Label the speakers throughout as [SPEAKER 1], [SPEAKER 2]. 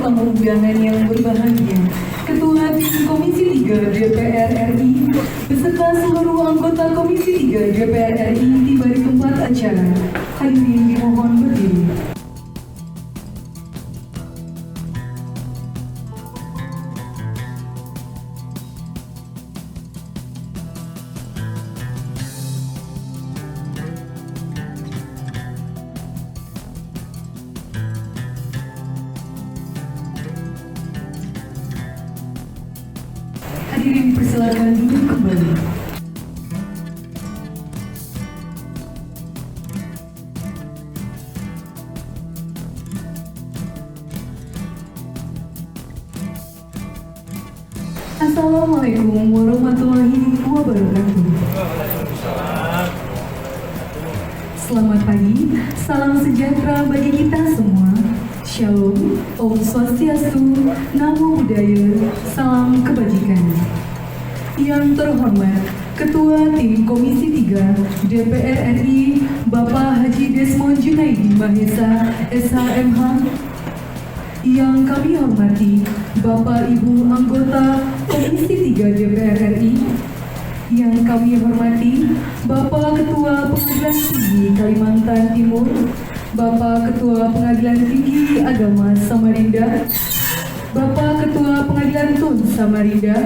[SPEAKER 1] tamu undangan yang berbahagia, Ketua Tim Komisi 3 DPR RI beserta seluruh anggota Komisi 3 DPR RI tiba di tempat acara. Hadirin dimohon berdiri. Hadirin persilakan duduk kembali. Assalamualaikum warahmatullahi wabarakatuh. Selamat pagi, salam sejahtera bagi kita semua. Shalom, Om Swastiastu, Namo Buddhaya, salam kebajikan. Yang terhormat, Ketua Tim Komisi 3 DPR RI, Bapak Haji Desmond Junaidi Mahesa, SHMH. Yang kami hormati, Bapak Ibu anggota Komisi 3 DPR RI. Yang kami hormati, Bapak Ketua Pengadilan Tinggi Kalimantan Timur, Bapak Ketua Pengadilan Tinggi Agama Samarinda, Bapak Ketua Pengadilan Tun Samarinda,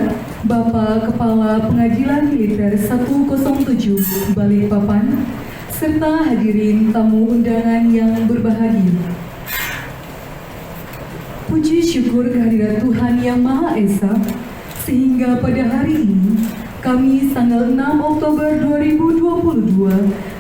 [SPEAKER 1] Bapak Kepala Pengadilan Militer 107 Balikpapan, serta hadirin tamu undangan yang berbahagia. Puji syukur kehadirat Tuhan Yang Maha Esa, sehingga pada hari ini, Kamis tanggal 6 Oktober 2022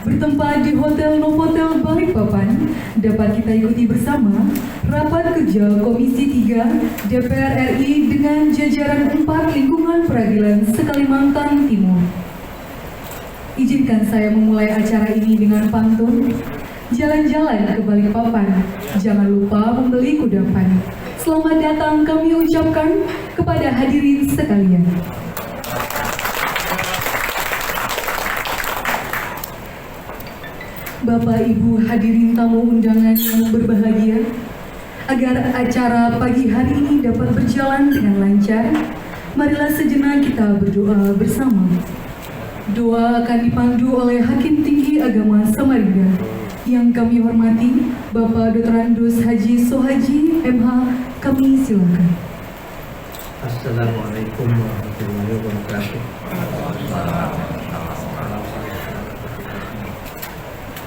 [SPEAKER 1] bertempat di Hotel Novotel Balikpapan dapat kita ikuti bersama rapat kerja Komisi 3 DPR RI dengan jajaran 4 lingkungan peradilan se-Kalimantan Timur. Izinkan saya memulai acara ini dengan pantun. Jalan-jalan ke Balikpapan, jangan lupa membeli kudapan. Selamat datang kami ucapkan kepada hadirin sekalian. Bapak Ibu hadirin tamu undangan yang berbahagia, agar acara pagi hari ini dapat berjalan dengan lancar, marilah sejenak kita berdoa bersama. Doa akan dipandu oleh Hakim Tinggi Agama Samarinda yang kami hormati, Bapak Dr. Andus Haji Sohaji MH. Kami silakan.
[SPEAKER 2] Assalamualaikum warahmatullahi wabarakatuh.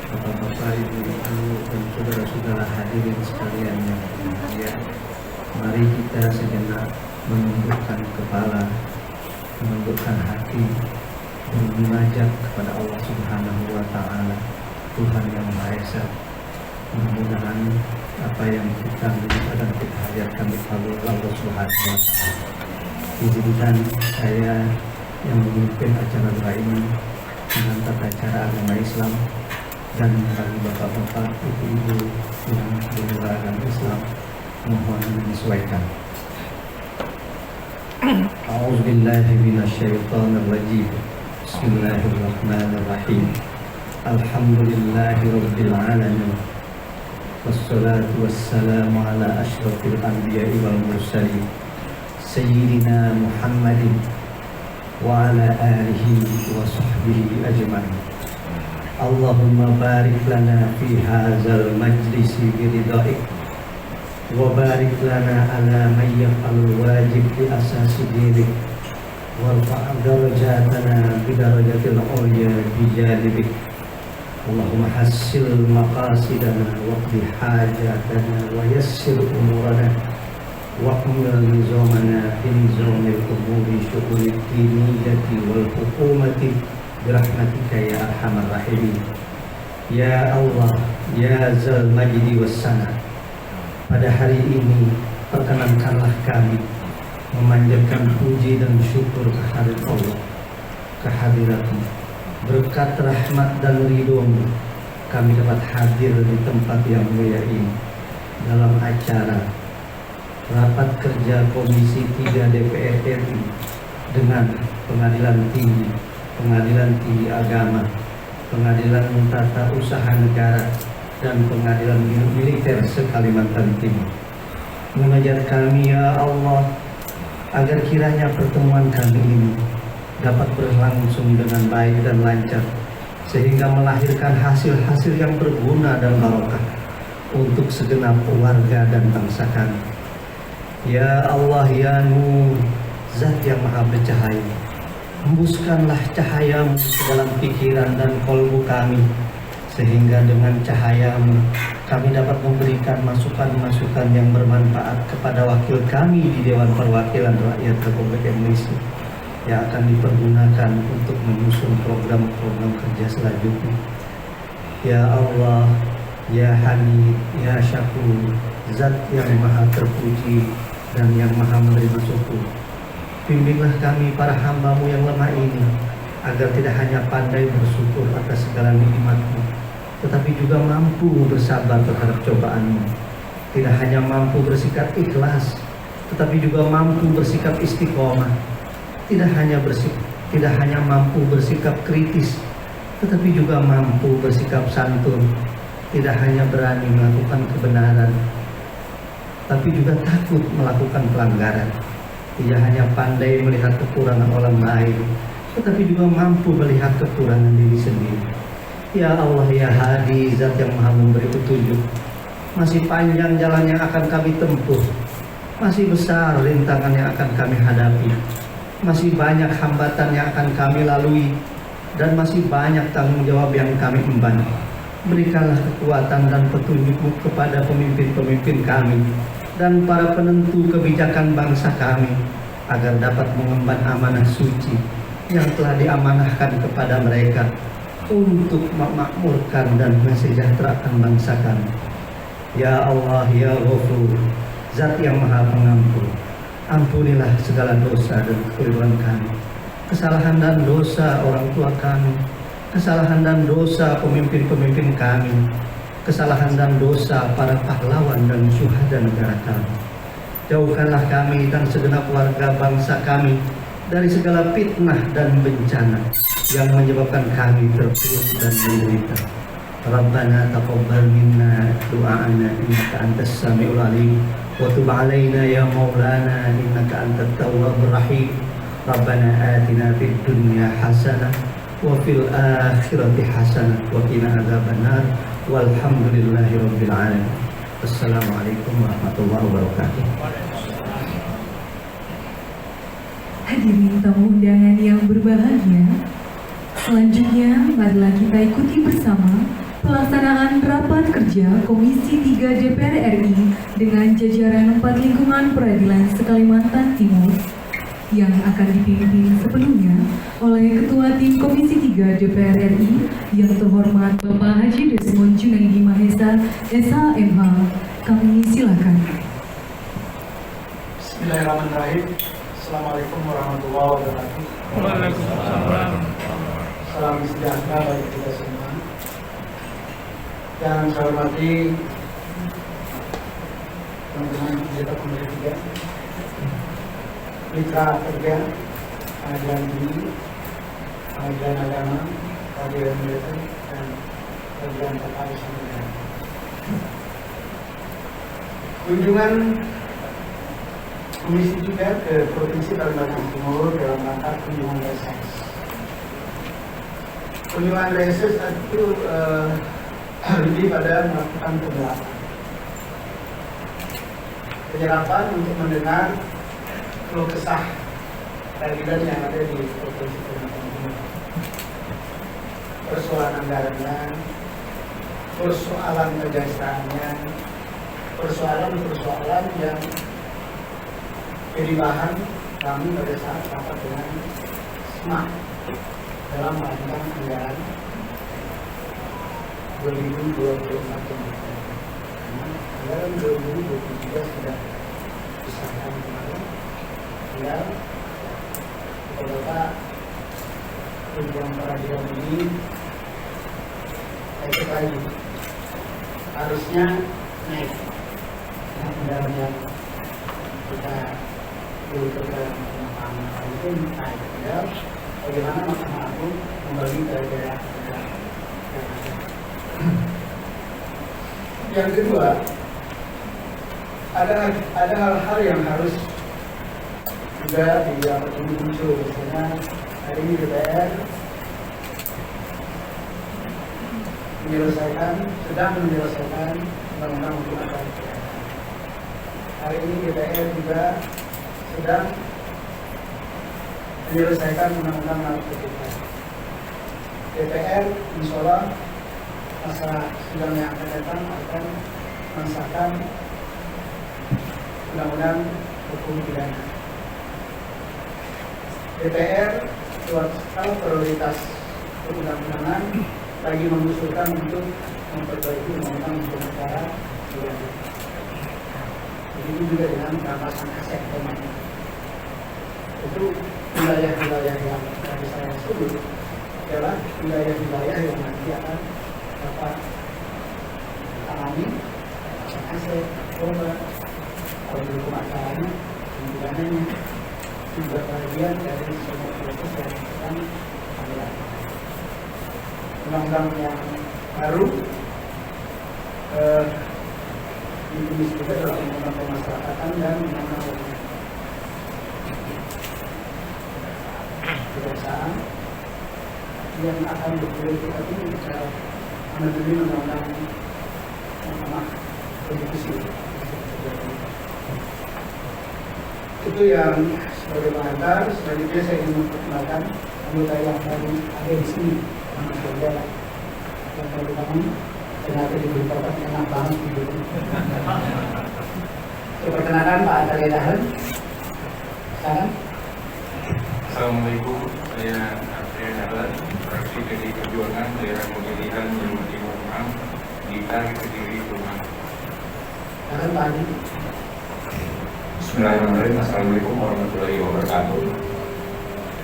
[SPEAKER 2] Bapak-bapak, ibu-ibu, dan saudara-saudara hadirin sekalian yang berbahagia, mari kita sejenak menundukkan kepala, menundukkan hati, bermunajat kepada Allah Subhanahu wa Ta'ala, Tuhan yang Maha Esa. Mudah-mudahan apa yang kita minta dan kita hadiahkan dikabulkan Allah Subhanahu wa Ta'ala. Izinkan saya yang memimpin acara doa ini mengangkat acara agama Islam, dan bagi bapak-bapak, ibu-ibu yang beragama Islam mohon menyesuaikan. A'udzubillahi minasyaitonirrajim. Bismillahirrahmanirrahim. Alhamdulillahi rabbil alamin. Wassalatu wassalamu ala asyrafil anbiya'i wal mursalin Sayyidina Muhammadin wa ala alihi wa sahbihi ajma'in. Allahumma barik lana fi hadzal majlisi biridhaik wa barik lana ala man yaf'alul wajib bi asasi dinik warfa' darajatana bi darajatil ulya bi janibik. Allahumma hassil maqasidana wa qdi hajatana wa yassir umurana wa qmil nizamana fi nizamil umuri syu'unid diniyati wal hukumati birahmatika ya arhamar rahimin. Ya Allah, ya Zal Majdi Wassana, pada hari ini perkenankanlah kami memanjatkan puji dan syukur kehadirat Allah, kehadirat-Mu. Berkat rahmat dan ridho-Mu kami dapat hadir di tempat yang mulia ini dalam acara rapat kerja Komisi 3 DPR RI dengan Pengadilan Tinggi, Pengadilan Tinggi Agama, Pengadilan Tata Usaha Negara, dan Pengadilan Militer se-Kalimantan Timur. Munajat kami ya Allah, agar kiranya pertemuan kami ini dapat berlangsung dengan baik dan lancar, sehingga melahirkan hasil-hasil yang berguna dan barokah untuk segenap warga dan bangsa kami. Ya Allah ya Nur, Zat yang maha bercahaya, hembuskanlah cahayamu ke dalam pikiran dan kolbu kami, sehingga dengan cahayamu kami dapat memberikan masukan-masukan yang bermanfaat kepada wakil kami di Dewan Perwakilan Rakyat Republik Indonesia yang akan dipergunakan untuk menyusun program-program kerja selanjutnya. Ya Allah, Ya Hamid, Ya Syakur, Zat yang maha terpuji dan yang maha menerima syukur, bimbinglah kami para hamba-Mu yang lemah ini, agar tidak hanya pandai bersyukur atas segala nikmat-Mu, tetapi juga mampu bersabar terhadap cobaan-Mu. Tidak hanya mampu bersikap ikhlas, tetapi juga mampu bersikap istiqomah. Tidak hanya mampu bersikap kritis, tetapi juga mampu bersikap santun. Tidak hanya berani melakukan kebenaran, tapi juga takut melakukan pelanggaran. Tidak hanya pandai melihat kekurangan orang lain, tetapi juga mampu melihat kekurangan diri sendiri. Ya Allah ya Hadi, Zat yang maha memberi petunjuk, masih panjang jalan yang akan kami tempuh, masih besar rintangan yang akan kami hadapi, masih banyak hambatan yang akan kami lalui, dan masih banyak tanggung jawab yang kami emban. Berikanlah kekuatan dan petunjuk-Mu kepada pemimpin-pemimpin kami dan para penentu kebijakan bangsa kami, agar dapat mengemban amanah suci yang telah diamanahkan kepada mereka untuk memakmurkan dan mensejahterakan bangsa kami. Ya Allah ya Ghafur, Zat yang maha pengampun, ampunilah segala dosa dan kekeliruan kami, kesalahan dan dosa orang tua kami, kesalahan dan dosa pemimpin-pemimpin kami, kesalahan dan dosa para pahlawan dan syuhada negara kami. Jauhkanlah kami dan segenap warga bangsa kami dari segala fitnah dan bencana yang menyebabkan kami terpuruk dan menderita. Rabbana taqabbal minna du'ana innaka antas samiul alim wa tub alaina ya maulana innaka antat tawwabur rahim. Rabbana atina fid dunya hasanah wa fil akhirati hasanah wa qina adzabannar walhamdulillahi rabbil alamin. Assalamualaikum warahmatullahi wabarakatuh.
[SPEAKER 1] Hadirin tamu undangan yang berbahagia, selanjutnya marilah kita ikuti bersama pelaksanaan rapat kerja Komisi 3 DPR RI dengan jajaran 4 lingkungan peradilan se-Kalimantan Timur yang akan dipimpin sepenuhnya oleh Ketua Tim Komisi 3 DPR RI yang terhormat Bapak Haji Desmond Junaidi Mahesa, SHMH. Kami silakan.
[SPEAKER 3] Bismillahirrahmanirrahim. Assalamualaikum warahmatullahi wabarakatuh.
[SPEAKER 4] Waalaikumsalam.
[SPEAKER 3] Salam sejahtera bagi kita semua. Yang saya hormati teman-teman anggota Komisi 3, mitra kerja, pengadilan tinggi, pengadilan agama, pengadilan militer, dan pengadilan tata usaha negara. Kunjungan Komisi juga ke Provinsi Kalimantan Timur dalam rangka kunjungan reses. Kunjungan reses itu lebih pada melakukan penyerapan untuk mendengar keluh kesah peradilan yang ada di Provinsi Kalimantan Timur. Persoalan anggarannya, persoalan kejaksaaannya, persoalan yang jadi bahan kami pada saat rapat dengan SMAK dalam merancang anggaran 2024 anggaran 2023 sudah disahkan kemarin. Tinggal beberapa tuntutan peradilan ini naik lagi, harusnya naik anggaran yang kita butuhkan itu naik. Tinggal bagaimana Mahkamah Agung membagi ke daerah. Yang kedua, ada hal-hal yang harus juga ini muncul. Misalnya hari ini DPR sedang menyelesaikan undang-undang untuk acara. Hari ini DPR juga sedang menyelesaikan undang-undang narkotika. DPR insya Allah masa sidang yang akan datang akan mengesahkan undang-undang hukum pidana. DPR kalau prioritas undang-undangan lagi mengusulkan untuk memperbaiki undang-undang hukum acara pidana. Begitu juga dengan perampasan aset pemain. Itu wilayah-wilayah yang tadi saya sebut adalah wilayah-wilayah yang nanti akan dapat tangani aset, korban, kalau hukum acaranya, pidananya juga bagian dari semua proses yang sedang dilakukan. Undang-undang yang baru ditulis juga dalam undang-undang pemasyarakatan dan undang-undang kejaksaan yang akan kita ini secara meneliti undang-undang konstitusi. Itu yang sebagai pengantar. Selanjutnya saya ingin memperkenalkan anggota yang baru ada di sini, yang baru kami ternyata diberitakan enak banget hidup. Saya perkenalkan Pak Arya Dahlan. Sekarang.
[SPEAKER 5] Assalamualaikum, saya Arya Dahlan, fraksi PDI Perjuangan daerah pemilihan Jawa Timur 6, Blitar, Kediri, Tuman.
[SPEAKER 3] Sekarang Pak Adi.
[SPEAKER 5] Bismillahirrahmanirrahim. Assalamualaikum warahmatullahi wabarakatuh.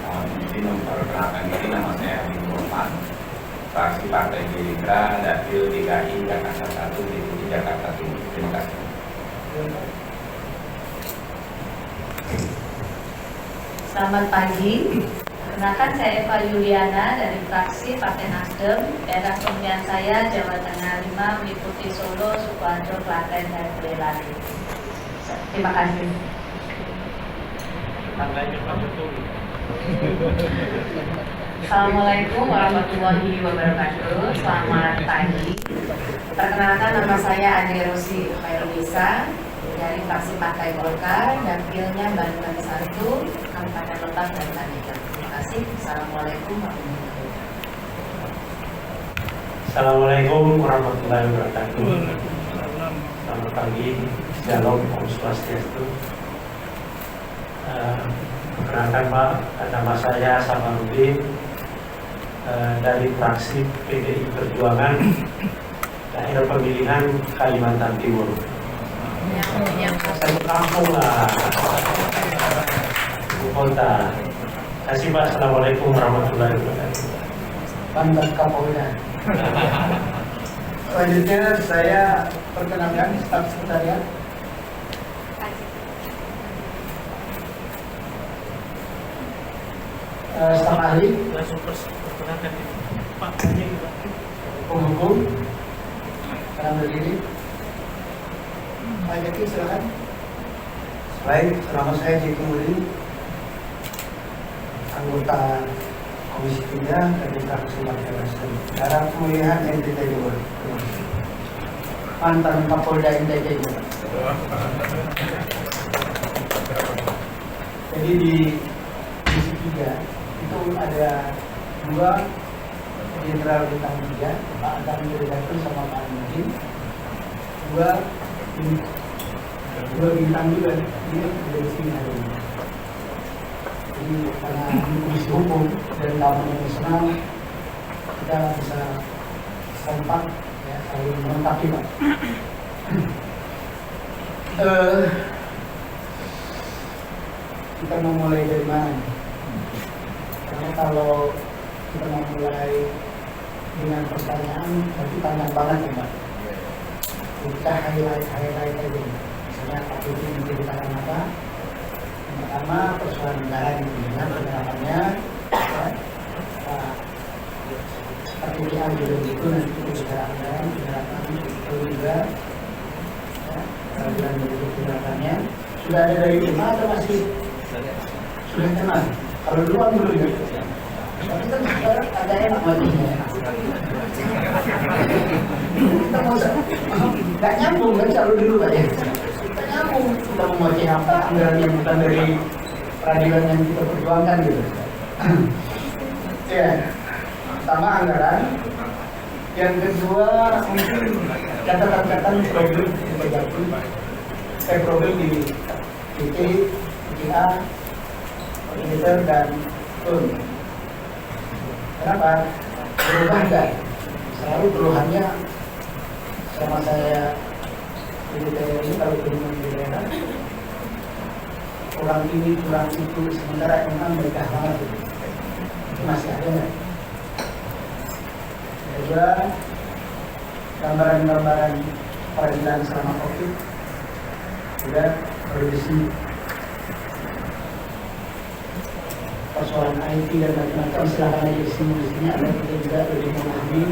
[SPEAKER 5] Mohon izin memperkenalkan diri, nama saya Habib Rahman, fraksi Partai Gerindra, Dapil DKI Jakarta 1, Deputi Jakarta Timur. Terima kasih.
[SPEAKER 6] Selamat pagi. Perkenalkan saya Eva Yuliana dari fraksi Partai Nasdem. Daerah pemilihan saya Jawa Tengah 5, meliputi Solo, Sukoharjo, Klaten, dan Boyolali. Terima kasih. Assalamualaikum warahmatullahi wabarakatuh. Selamat pagi. Perkenalkan, nama saya Ade Rosi Khairulisa dari fraksi Partai Golkar, dapilnya Banten 1, Kabupaten Lebak dan Pandeglang. Terima kasih. Assalamualaikum warahmatullahi wabarakatuh.
[SPEAKER 7] Assalamualaikum warahmatullahi wabarakatuh. Selamat pagi, Shalom, Om Swastiastu. Perkenalkan Pak, nama saya Samarudin dari fraksi PDI Perjuangan daerah pemilihan Kalimantan Timur. Saya kampung lah, ibu kota. Kasih Pak. Assalamualaikum warahmatullahi wabarakatuh.
[SPEAKER 3] Banten Kapolda. Selanjutnya saya perkenalkan staf sekretariat. Staf ahli hukum sekarang berdiri. Pak Jaki, silakan.
[SPEAKER 2] Baik, nama saya Jeki Muli, anggota Komisi 3 dari fraksi Partai Nasdem, daerah pemilihan NTT Timur.
[SPEAKER 3] Mantan Kapolda NTT. Jadi di Komisi 3 itu ada 2 Jenderal Bintang 3, Pak Adam Yudhakul sama Pak Nudin. 2 bintang juga dia dari sini hari ini. Jadi karena di Komisi Hukum dan Keamanan Nasional kita bisa kompak ya, saling melengkapi Pak. Kita mau mulai dari mana? Karena kalau kita mau mulai dengan pertanyaan, berarti panjang banget ya Pak. Kita highlight aja. Misalnya Pak Putri menceritakan apa? Yang pertama, persoalan negara di dunia, penerapannya. Seperti dia juga begitu, nanti kita bicara anggaran, penerapan itu juga. Peradilan begitu sudah ada dari lima atau masih sudah kenal? Kalau dulu kan dulu ya. Tapi kan sekarang ada enak matinya. Kita mau nggak nyambung kan kalau dulu Pak ya. Kita nyambung, kita mau ngoceh apa anggaran yang bukan dari peradilan yang kita perjuangkan gitu. Ya, pertama anggaran. Yang kedua mungkin catatan-catatan problem di Perbakin, problem di PT, PTA, Koordinator dan TUN. Kenapa? Berubah enggak? Selalu keluhannya sama saya di TNI kalau kunjungan di daerah kurang ini, kurang itu, sementara memang mereka banget itu masih ada nggak? Kedua, gambaran-gambaran peradilan selama COVID sudah produksi persoalan IT dan macam-macam. Silakan aja di sini ada kita juga lebih memahami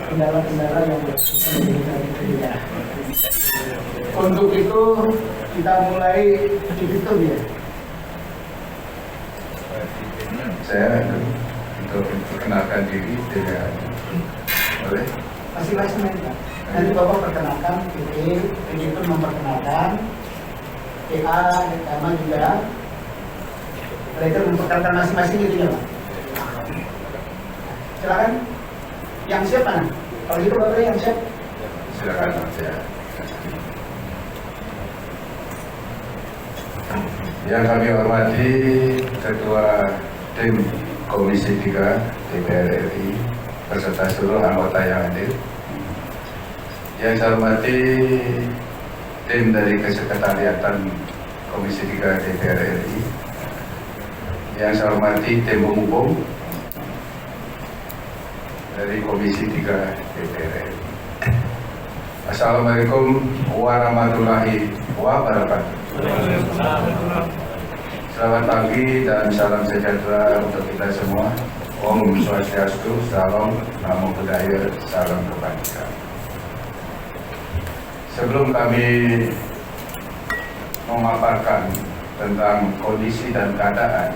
[SPEAKER 3] kendala-kendala yang berkaitan dengan kerja. Untuk itu kita mulai itu ya.
[SPEAKER 8] Saya untuk perkenalkan diri dengan boleh?
[SPEAKER 3] Masing-masing nanti Bapak perkenalkan PT itu memperkenalkan PA sama juga mereka memperkenalkan masing-masing gitu ya Pak. Silakan yang siap mana? Kalau gitu Bapak yang siap.
[SPEAKER 8] Silakan saya. Yang kami hormati Ketua Tim Komisi 3 DPR RI beserta seluruh anggota yang hadir. Yang saya hormati tim dari Kesekretariatan Komisi 3 DPR RI. Yang saya hormati tim hukum dari Komisi 3 DPR RI. Assalamualaikum warahmatullahi wabarakatuh. Selamat pagi dan salam sejahtera untuk kita semua. Om Swastiastu, Salam, Namo Buddhaya, Salam Kebajikan. Sebelum kami memaparkan tentang kondisi dan keadaan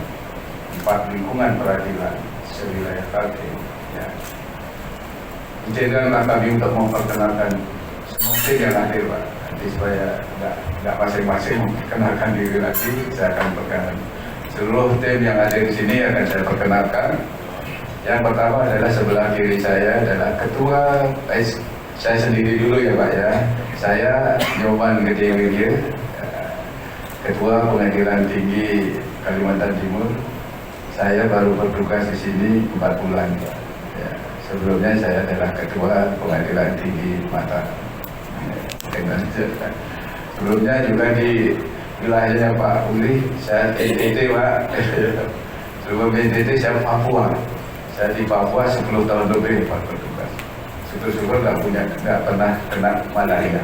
[SPEAKER 8] 4 lingkungan peradilan sewilayah Kaltim, ya, izinkanlah kami untuk memperkenalkan semua tim yang hadir, Pak. Nanti supaya nggak masing-masing memperkenalkan diri lagi, saya akan perkenalkan seluruh tim yang ada di sini akan saya perkenalkan. Yang pertama adalah sebelah kiri saya adalah Ketua, saya sendiri dulu ya Pak ya. Saya Nyoman Gede Wirya, Ketua Pengadilan Tinggi Kalimantan Timur. Saya baru bertugas di sini 4 bulan. Ya, sebelumnya saya adalah Ketua Pengadilan Tinggi Mataram. Sebelumnya juga di wilayahnya Pak Uli, saya NTT Pak. Sebelum NTT saya Papua. Saya di Papua 10 tahun lebih Pak bertugas. Syukur-syukur nggak pernah kena malaria.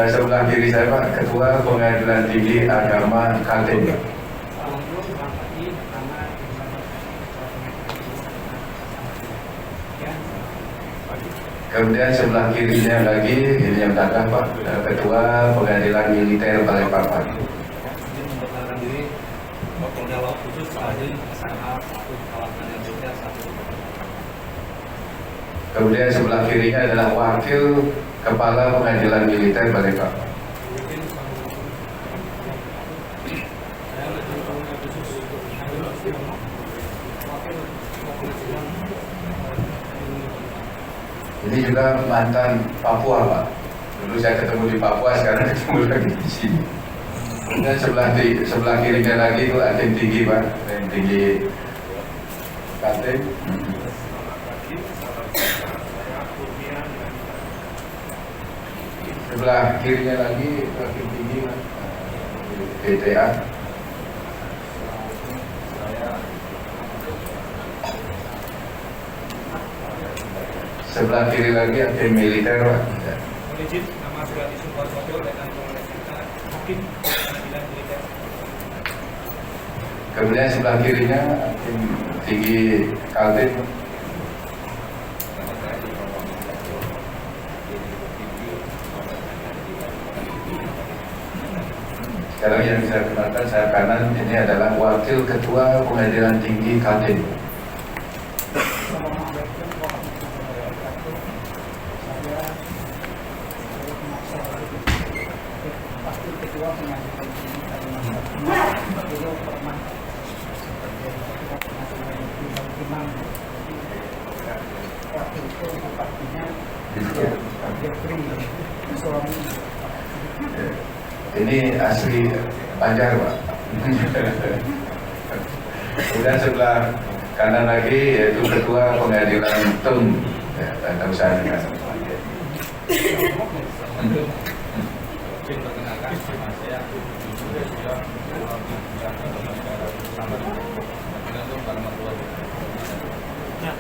[SPEAKER 8] Sebelah kiri saya Pak, Ketua Pengadilan Tinggi Agama Kaltim. Kemudian sebelah kirinya lagi, ini yang datang Pak, Ketua Pengadilan Militer Balikpapan. Kemudian sebelah kirinya adalah Wakil Kepala Pengadilan Militer Balikpapan. Ini juga mantan Papua Pak. Dulu saya ketemu di Papua, sekarang ketemu lagi di sini. Dan sebelah kirinya lagi itu Hakim Tinggi Pak, Hakim Tinggi Kaltim. Sebelah kirinya lagi itu Hakim Tinggi Pak, PTA. Sebelah kiri lagi Hakim Militer Pak.
[SPEAKER 4] Izin, nama Surati Suparwoto dan Hakim Pengadilan Militer.
[SPEAKER 8] Kemudian sebelah kirinya Hakim Tinggi Kaltim. Sekarang yang saya kenalkan, saya kanan ini adalah Wakil Ketua Pengadilan Tinggi Kaltim.
[SPEAKER 3] Wakil Ketua Pengadilan Tinggi Kalimantan. Wakil itu bupatinya Jeffrey suami.
[SPEAKER 8] Ini asli Banjar, Pak. Kemudian sebelah kanan lagi yaitu Ketua Pengadilan TUM, ya, Tata Usaha Negara.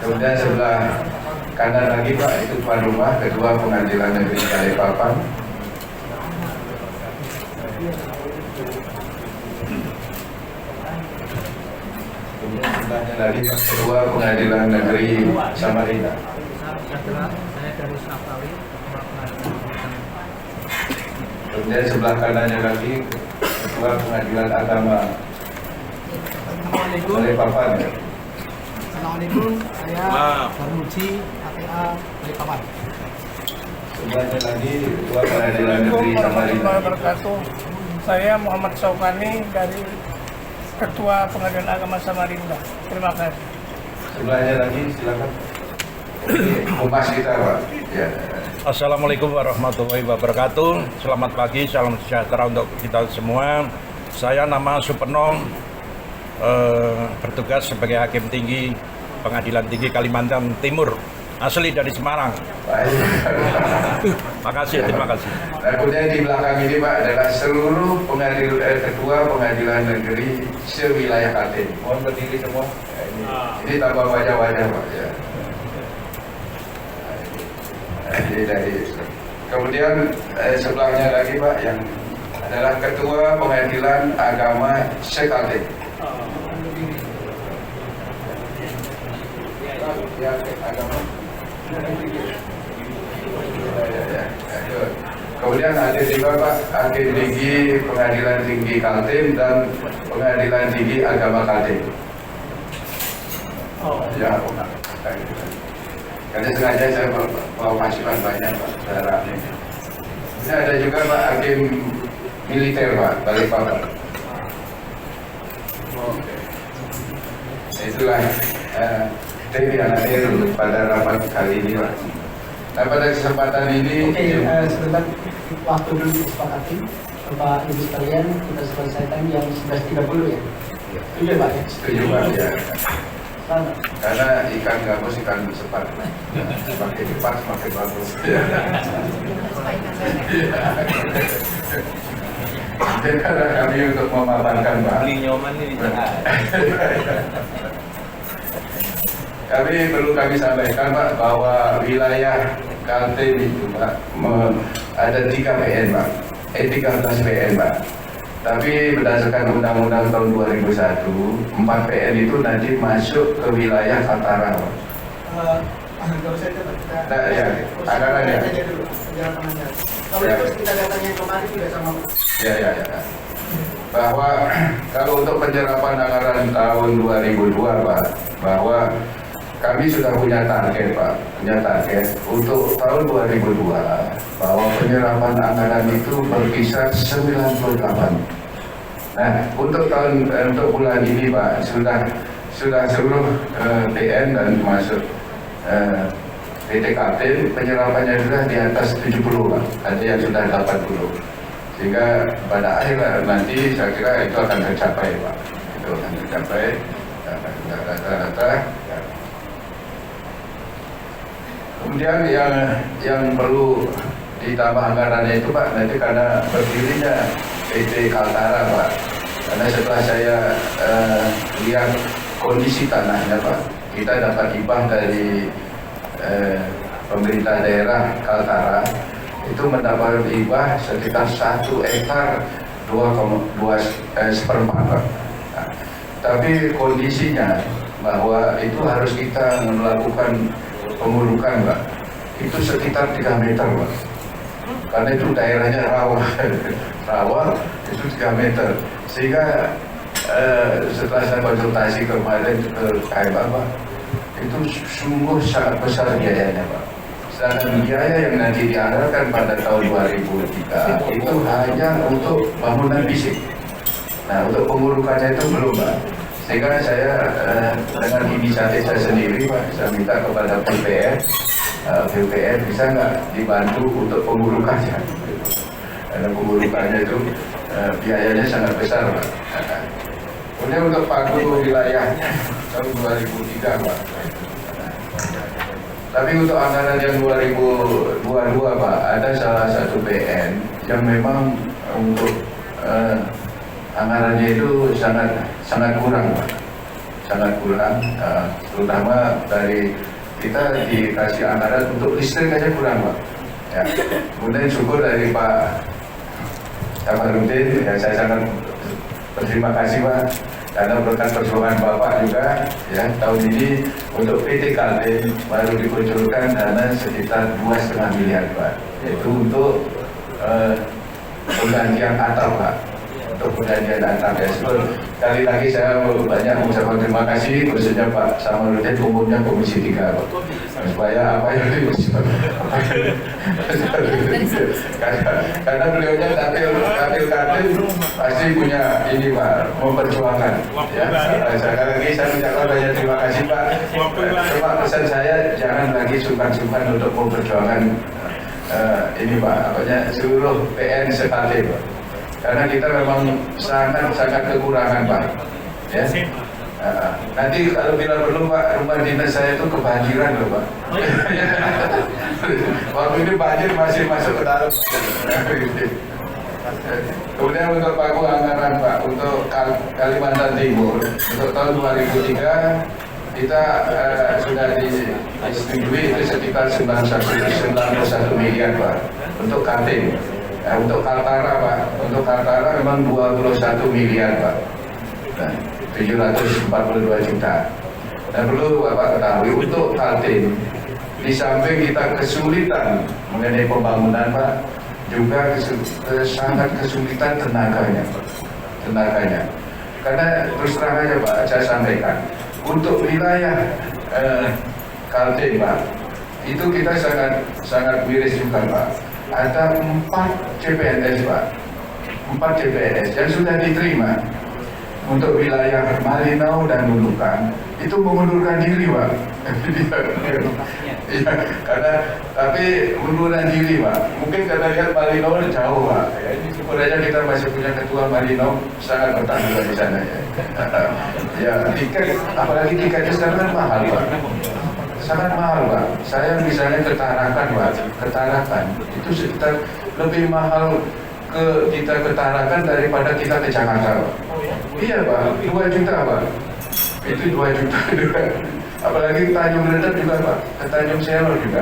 [SPEAKER 8] Kemudian sebelah kanan lagi Pak itu Tuan Rumah Ketua Pengadilan Negeri Balikpapan. Kemudian sebelahnya lagi Pak Ketua Pengadilan Negeri Samarinda.
[SPEAKER 3] Saya dari Sapawi.
[SPEAKER 8] Kemudian sebelah kanannya lagi Ketua Pengadilan Agama Balikpapan.
[SPEAKER 3] Assalamualaikum, saya Barmuji, ATA Balikpapan.
[SPEAKER 8] Sebelahnya lagi Ketua Pengadilan Negeri Samarinda.
[SPEAKER 9] Saya Muhammad Saukani dari Ketua Pengadilan Agama Samarinda. Terima kasih.
[SPEAKER 8] Sebelahnya lagi silakan. Humas kita Pak. Ya.
[SPEAKER 10] Assalamualaikum warahmatullahi wabarakatuh. Selamat pagi, salam sejahtera untuk kita semua. Saya nama Superno, bertugas sebagai Hakim Tinggi Pengadilan Tinggi Kalimantan Timur, asli dari Semarang. Makasih, terima kasih.
[SPEAKER 8] Nah, kemudian di belakang ini Pak adalah seluruh Ketua Pengadilan Negeri sewilayah Kaltim. Mohon berdiri semua. Ya, ini tambah wajah-wajah Pak. Ya. Ini dari. Kemudian sebelahnya lagi Pak yang adalah Ketua Pengadilan Agama se-Kaltim. Ya, agama. Kemudian ada juga Pak Hakim Tinggi Pengadilan Tinggi Kaltim dan Pengadilan Tinggi Agama Kaltim. Ya, karena sengaja saya bawa pasukan banyak Pak saudara. Ini ada juga Pak Hakim Militer Pak Balikpapan. Itulah tema yang hadir pada rapat kali ini Pak. Nah, pada kesempatan ini
[SPEAKER 3] Sebentar waktu dulu disepakati Bapak Ibu sekalian, kita selesaikan yang 11.30 ya. Setuju Pak ya?
[SPEAKER 8] setuju Pak ya.
[SPEAKER 3] Selamat.
[SPEAKER 8] Karena ikan gabus ikan cepat, semakin cepat semakin bagus. Mungkin karena kami untuk memaparkan Pak.
[SPEAKER 5] Beli nyoman ini
[SPEAKER 8] Kami perlu sampaikan Pak bahwa wilayah Kaltim itu Pak ada 3 PN Pak, 13 PN Pak. Tapi berdasarkan Undang-Undang tahun 2001, 4 PN itu nanti masuk ke wilayah Kaltara Pak.
[SPEAKER 3] Kalau saya kita
[SPEAKER 8] Nah, ya, anggaran ya.
[SPEAKER 3] dulu, penjelasan tangannya. Kalau
[SPEAKER 8] Ya.
[SPEAKER 3] terus kita datanya kemarin juga sama Pak.
[SPEAKER 8] Ya. Bahwa kalau untuk penyerapan anggaran tahun 2002 Pak, bahwa kami sudah punya target Pak, untuk tahun 2002 bahwa penyerapan anggaran itu berkisar 98. Nah, untuk bulan ini Pak sudah seluruh PN dan masuk PT Kaltim penyerapannya sudah di atas 70 Pak, ada yang sudah 80. Sehingga pada akhir nanti saya kira itu akan tercapai Pak, itu akan tercapai rata-rata. Kemudian yang perlu ditambah anggarannya itu Pak, nanti karena berdirinya PT Kaltara Pak, karena setelah saya lihat kondisi tanahnya Pak, kita dapat hibah dari pemerintah daerah Kaltara itu mendapat hibah sekitar 1 hektar 2,2 Pak. Nah, tapi kondisinya bahwa itu harus kita melakukan pemulukan Pak, itu sekitar 3 meter Pak, karena itu daerahnya rawa itu 3 meter. Sehingga setelah saya konsultasi kemarin ke KMA Pak, itu sungguh sangat besar biayanya Pak. Sedangkan biaya yang nanti dianggarkan pada tahun 2003 itu hanya untuk bangunan fisik. Nah, untuk pengurukannya itu belum Pak. Sehingga saya dengan inisiatif saya sendiri Pak, saya minta kepada PUPR bisa nggak dibantu untuk pengurukannya. Karena pengurukannya itu biayanya sangat besar Pak. Kemudian untuk pagu wilayah tahun 2003 Pak. Tapi untuk anggaran yang 2022 Pak, ada salah satu PN yang memang untuk anggarannya itu sangat kurang Pak. Sangat kurang, terutama dari kita dikasih anggaran untuk listrik aja kurang Pak. Ya. Kemudian syukur dari Pak Kamarudin, ya, saya sangat berterima kasih Pak, karena berkat perjuangan Bapak juga ya, tahun ini untuk PT Kaltim baru dikucurkan dana sekitar 2,5 miliar Pak, yaitu untuk penggantian atap Pak, untuk penggantian atap ya. Sekali lagi saya banyak mengucapkan terima kasih khususnya Pak Samarudin, umumnya Komisi 3 Pak, supaya apa yang karena beliaunya tampil Kaltim pasti punya ini Pak, memperjuangkan ya. Sekali lagi saya mengucapkan banyak terima kasih Pak. Cuma pesan saya jangan lagi sungkan-sungkan untuk memperjuangkan ini Pak, seluruh PN sekaltim Pak. Karena kita memang sangat kekurangan Pak ya. Nanti kalau bila perlu Pak, rumah dinas saya itu kebanjiran loh Pak. Waktu ini banjir masih masuk ke dalam. Kemudian untuk pagu anggaran Pak, untuk Kalimantan Timur untuk tahun 2003 kita sudah disetujui itu sekitar 91 miliar Pak untuk Kaltim. Untuk Kaltara Pak, untuk Kaltara memang 21 miliar Pak, 742 juta. Dan perlu Bapak ketahui untuk Kaltim, di samping kita kesulitan mengenai pembangunan Pak, juga sangat kesulitan tenaganya. Karena terus terang aja Pak, saya sampaikan, untuk wilayah Kaltim Pak, itu kita sangat miris juga Pak. Ada 4 CPNS Pak, 4 CPNS yang sudah diterima untuk wilayah Malinau dan Nunukan itu mengundurkan diri Pak. Ya, karena tapi mengundurkan diri Pak. Mungkin karena lihat Malinau jauh Pak. Ya, ini syukur aja kita masih punya ketua Malinau sangat bertanggung di sana ya. Ya tiket, apalagi tiketnya sekarang kan mahal Pak. Sangat mahal Pak. Saya misalnya ke Tarakan Pak, itu sekitar lebih mahal kita ke Tarakan daripada kita ke Jakarta Pak. Iya Pak, 2 juta Pak. Itu 2 juta juga. Apalagi ke Tanjung Redep juga Pak, ke Tanjung Selor juga.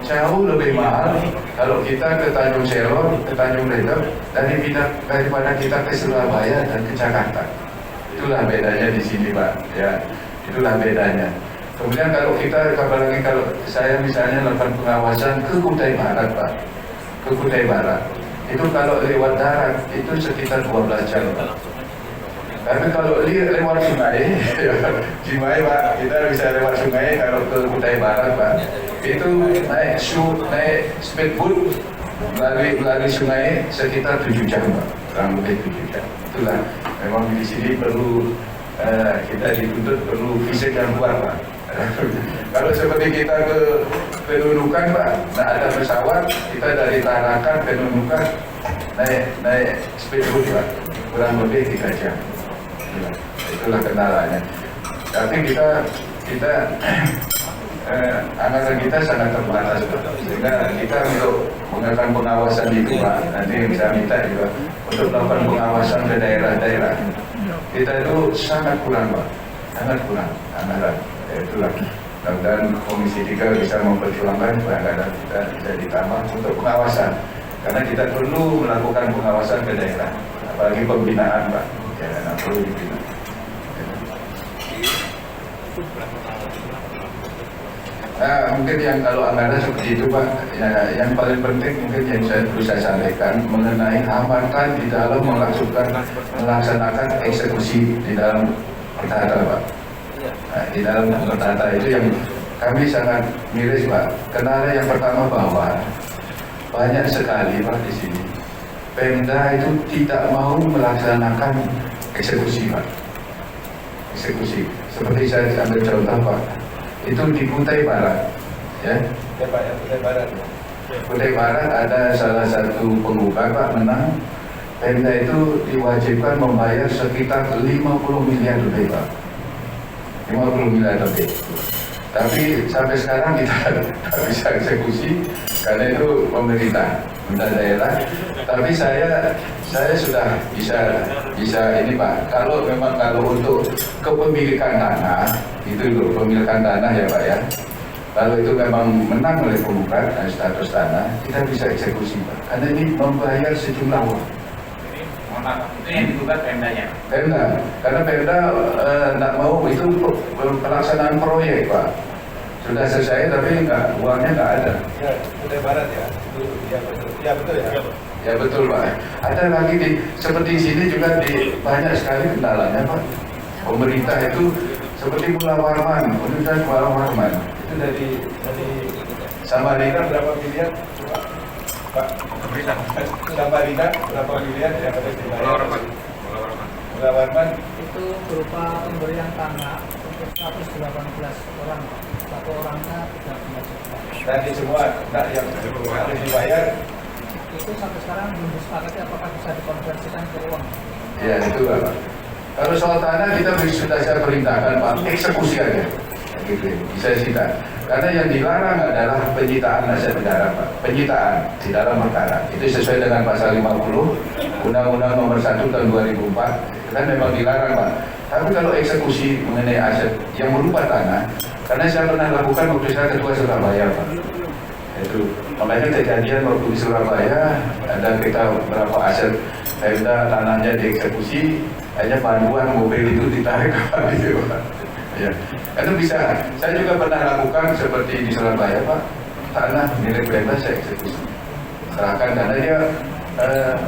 [SPEAKER 8] Jauh lebih mahal kalau kita ke Tanjung Selor, ke Tanjung Redep daripada kita ke Surabaya dan ke Jakarta. Itulah bedanya di sini Pak. Ya, itulah bedanya. Kemudian kalau kita, apalagi kalau saya misalnya melakukan pengawasan ke Kutai Barat Pak, ke Kutai Barat, itu kalau lewat darat itu sekitar 12 jam Pak. Tapi kalau lewat sungai, Cimahi Pak, kita bisa lewat sungai kalau ke Kutai Barat Pak, itu naik speedboat melalui sungai sekitar 7 jam Pak, kurang lebih 7 jam. Itulah memang di sini perlu kita dituntut perlu fisik yang kuat Pak. Kalau seperti kita ke Nunukan Pak, nah ada pesawat, kita dari Tarakan ke Nunukan naik speedboat Pak, kurang lebih 3 jam. Itulah kendalanya. Tapi kita anggaran kita sangat terbatas Pak. Sehingga kita untuk melakukan pengawasan itu Pak, nanti bisa minta juga untuk melakukan pengawasan ke daerah-daerah. Kita itu sangat kurang Pak, sangat kurang anggaran. Itulah, dan Komisi 3 bisa memperjuangkan supaya anggaran kita bisa ditambah untuk pengawasan, karena kita perlu melakukan pengawasan ke daerah, apalagi pembinaan Pak, ya, perlu dibina. Nah, mungkin yang kalau anggaran seperti itu Pak, ya, yang paling penting mungkin yang saya bisa sampaikan mengenai hambatan di dalam melaksanakan eksekusi di dalam pertata Pak. Nah, di dalam pertata itu yang kami sangat miris Pak. Karena yang pertama bahwa banyak sekali Pak di sini Pemda itu tidak mau melaksanakan eksekusi Pak. Eksekusi. Seperti saya ambil contoh Pak, itu di Kutai Barat, ya. Kutai Barat ada salah satu penggugat Pak menang, Pemda itu diwajibkan membayar sekitar 50 miliar lebih Pak. 50 miliar lebih. Tapi sampai sekarang kita tidak bisa eksekusi karena itu pemerintah daerah. Tapi saya sudah bisa ini Pak. Kalau memang untuk kepemilikan tanah itu loh, pemilikan tanah ya Pak ya. Kalau itu memang menang oleh penggugat dan status tanah, kita bisa eksekusi Pak. Karena ini membayar sejumlah uang.
[SPEAKER 5] Itu yang digugat Pemdanya?
[SPEAKER 8] Pemda, karena Pemda tidak mau itu pelaksanaan proyek Pak. Sudah selesai tapi uangnya nggak ada.
[SPEAKER 11] Ya, Kutai Barat ya. Ya betul. Ya betul ya.
[SPEAKER 8] Ya betul Pak. Ada lagi seperti sini juga banyak sekali kendalanya Pak. Pemerintah itu seperti Mula Warman, Universitas Mula Warman itu dari Samarinda berapa miliar? Pak, Samarinda berapa miliar yang harus dibayar? Mula Warman
[SPEAKER 3] Itu berupa pemberian tanah untuk 118 orang. Satu orangnya 13 juta.
[SPEAKER 8] tadi semua yang harus dibayar.
[SPEAKER 3] Itu sampai sekarang belum disepakati apakah bisa dikonversikan ke uang.
[SPEAKER 8] Ya itu Pak. Kalau soal tanah kita sudah saya perintahkan Pak, eksekusi aja. Gitu, bisa sita. Karena yang dilarang adalah penyitaan aset negara Pak. Penyitaan di dalam perkara. Itu sesuai dengan pasal 50 Undang-Undang Nomor 1 Tahun 2004. Kan memang dilarang Pak. Tapi kalau eksekusi mengenai aset yang berupa tanah, karena saya pernah lakukan waktu saya ketua Surabaya Pak. Itu makanya kejadian waktu di Surabaya ada kita berapa aset Pemda tanahnya dieksekusi, hanya bantuan mobil itu ditarik kembali Pak. Ya, itu bisa. Saya juga pernah lakukan seperti di Surabaya Pak, tanah milik Pemda saya eksekusi, serahkan karena dia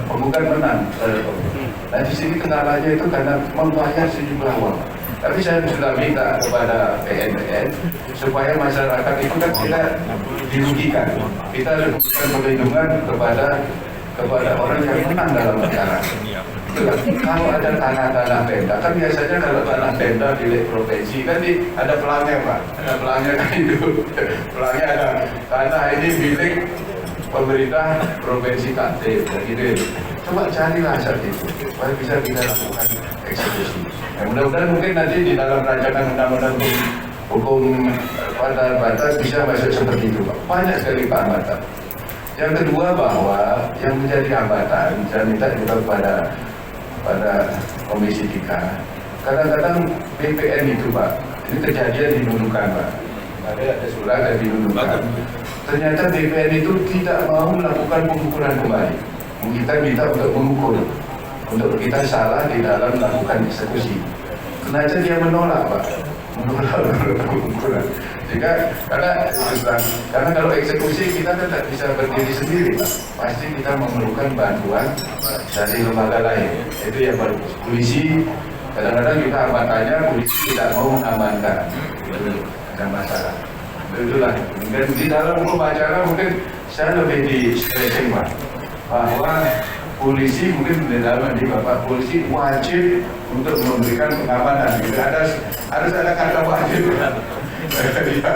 [SPEAKER 8] penggugat menang. Nah di sini kendalanya itu karena membayar sejumlah uang. Tapi saya sudah minta kepada PNBN supaya masyarakat itu kan kita dirugikan. Kita lakukan perlindungan kepada orang yang menang dalam perkara. Kalau ada tanah-tanah Pemda, kan biasanya kalau tanah Pemda milik provinsi kan ada pelangnya Pak. Ada pelangnya kan itu. Pelangnya ada tanah ini milik pemerintah provinsi Kaltim, gitu. Coba carilah saat itu, supaya bisa kita lakukan eksekusi. Ya, mudah-mudahan mungkin nanti di dalam rancangan undang-undang hukum pada batas bisa masuk seperti itu Pak. Banyak sekali Pak hambatan. Yang kedua bahwa yang menjadi hambatan, saya minta juga pada Komisi 3. Kadang-kadang BPN itu Pak, ini kejadian di Nunukan Pak. Ada surat yang di Nunukan. Ternyata BPN itu tidak mau melakukan pengukuran kembali. Kita minta untuk mengukur, untuk kita salah di dalam melakukan eksekusi. Ternyata dia menolak Pak, menolak pengukuran. Karena kalau eksekusi kita kan tidak bisa berdiri sendiri Pak. Pasti kita memerlukan bantuan dari lembaga lain. Itu yang baru polisi. Kadang-kadang kita hambatannya polisi tidak mau mengamankan. Itu ada masalah. Itulah. Dan di dalam hukum acara mungkin saya lebih di stressing Pak, bahwa polisi mungkin di dalam di Bapak polisi wajib untuk memberikan pengamanan. Harus ada kata wajib. Ya,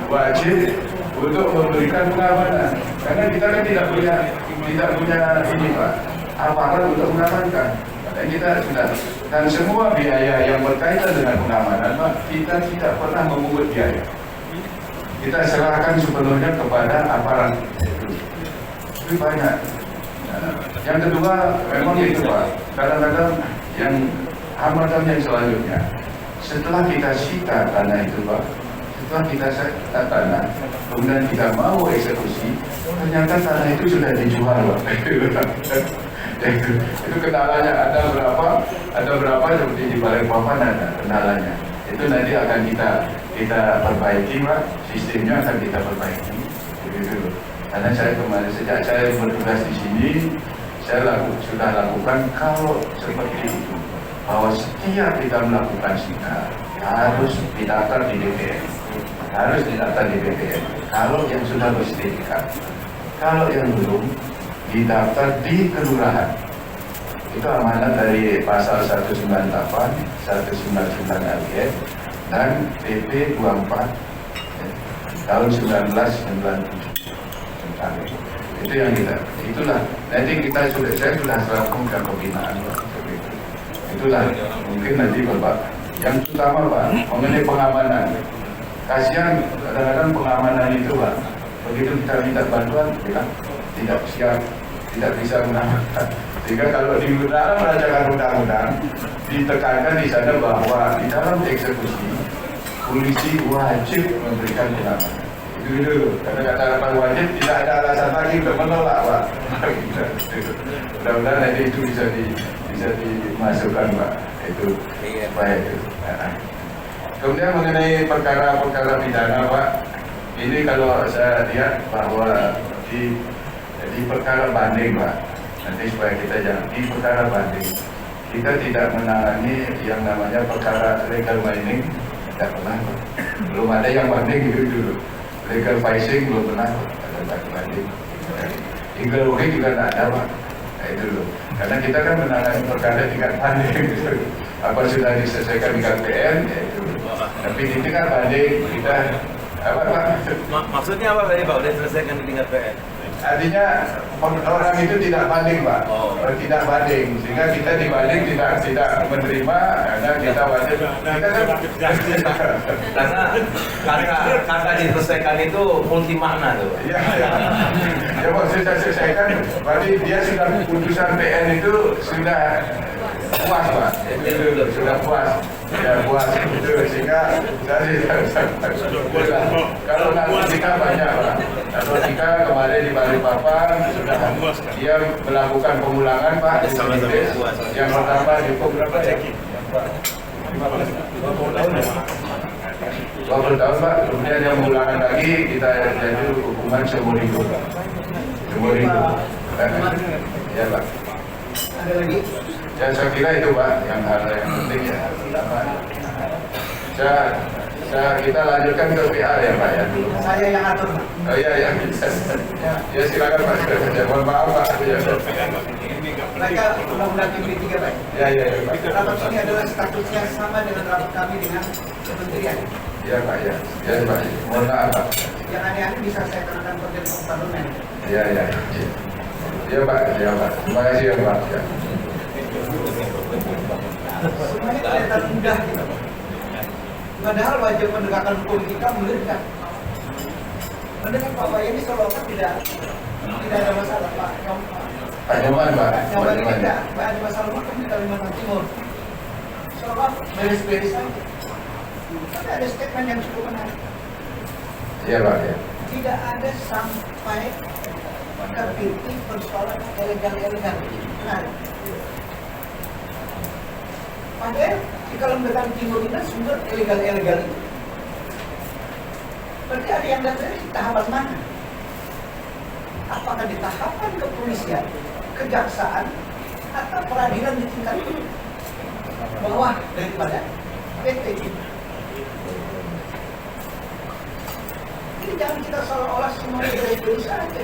[SPEAKER 8] wajib untuk memberikan pengamanan. Karena kita kan tidak punya ini Pak, aparat untuk mengamankan. Dan kita sudah, dan semua biaya yang berkaitan dengan pengamanan Pak, kita tidak pernah memungut biaya. Kita serahkan sepenuhnya kepada aparat. Itu banyak. Nah, yang kedua memang itu Pak, kadang-kadang yang hambatan yang selanjutnya, setelah kita sita tanah itu Pak, setelah kita sita tanah, kemudian kita mau eksekusi, ternyata tanah itu sudah dijual Pak. Itu kendalanya ada berapa seperti di Balikpapan ada kendalanya. Itu nanti akan kita kita perbaiki Pak, sistemnya akan kita perbaiki. Begitu. Karena saya kemarin sejak saya bertugas di sini, saya sudah lakukan kalau seperti itu, bahwa setiap kita melakukan sidang harus didaftar di DPR, harus didaftar di DPR. Kalau yang sudah bersertifikat, kalau yang belum didaftar di kelurahan. Itu amanat dari pasal 198, 199 LKS dan PP 24 tahun 1997. Itu yang kita, itulah. Nanti saya sudah lakukan pembinaan Pak. Itulah mungkin nanti Bapak. Yang utama Pak, mengenai pengamanan. Kasihan kadang-kadang pengamanan itu Pak. Begitu kita minta bantuan, bilang tidak siap, tidak bisa mengamankan. Sehingga kalau di dalam rancangan undang-undang ditekankan di sana bahwa di dalam eksekusi polisi wajib memberikan pengamanan. Itu kata-kata wajib, tidak ada alasan lagi untuk menolak Pak. Mudah-mudahan nanti itu bisa dimasukkan Pak. Itu baik itu. Kemudian mengenai perkara-perkara pidana Pak, ini kalau saya lihat bahwa di perkara banding Pak, nanti supaya kita jangan di perkara banding, kita tidak menangani yang namanya perkara legal mining, tidak pernah Pak. Belum ada yang banding gitu dulu. Legal fishing belum pernah ada banding. Legal working juga tidak ada Pak. Nah, itu loh. Karena kita kan menangani perkara tingkat banding. Apa sudah diselesaikan di KPN, ya itu. Tapi di tingkat banding kita apa Pak?
[SPEAKER 11] Maksudnya apa tadi Pak? Udah selesaikan di tingkat PN?
[SPEAKER 8] Artinya orang itu tidak banding Pak, tidak banding, sehingga kita dibanding tidak menerima karena kita wajib. Kita kan
[SPEAKER 11] karena kata diselesaikan itu multi makna tuh.
[SPEAKER 8] Iya, ya maksud saya selesaikan, berarti dia sudah putusan PN itu sudah puas Pak, itu sudah puas. Ya puas itu sehingga kalau narkotika banyak Pak. Narkotika kemarin di Balikpapan sudah dia melakukan pemulangan Pak. Yang pertama dihukum berapa ya? 20 tahun Pak. Kemudian yang pemulangan lagi kita jadi hukuman seumur hidup. Seumur hidup. Ya Pak.
[SPEAKER 3] Ada lagi?
[SPEAKER 8] Ya saya kira itu Pak yang hal yang penting ya. Kita lanjutkan ke PA ya Pak ya dulu.
[SPEAKER 3] Saya yang atur Pak.
[SPEAKER 8] Oh iya ya. Ya silakan Pak. Ya, mohon maaf Pak. Ya.
[SPEAKER 3] Mereka undang-undang Timur 3 Pak.
[SPEAKER 8] Ya Pak.
[SPEAKER 3] Rapat ini adalah statusnya sama dengan rapat kami dengan kementerian.
[SPEAKER 8] Ya Pak ya. Ya Pak. Mohon maaf Pak.
[SPEAKER 3] Yang aneh-aneh bisa saya kenakan konten parlemen.
[SPEAKER 8] Ya. Ya Pak. Terima kasih ya Pak. Ya.
[SPEAKER 3] Semuanya kelihatan mudah gitu. Padahal wajib menegakkan hukum kita melirikkan. Mendengar Pak Wayan ini seolah-olah tidak ada masalah Pak.
[SPEAKER 8] Pak Nyoman Pak.
[SPEAKER 3] Nyoman ini tidak ada masalah hukum di Kalimantan Timur. Seolah beres-beres saja. Tapi ada statement yang cukup menarik.
[SPEAKER 8] Iya Pak ya.
[SPEAKER 3] Tidak ada sampai ke titik persoalan ilegal. Menarik. Padahal di Kalimantan Timur ini sumber ilegal itu. Berarti ada yang dari tahapan mana? Apakah di tahapan kepolisian, kejaksaan, atau peradilan di tingkat bawah daripada PT? Jadi jangan kita seolah-olah semua beres-beres saja.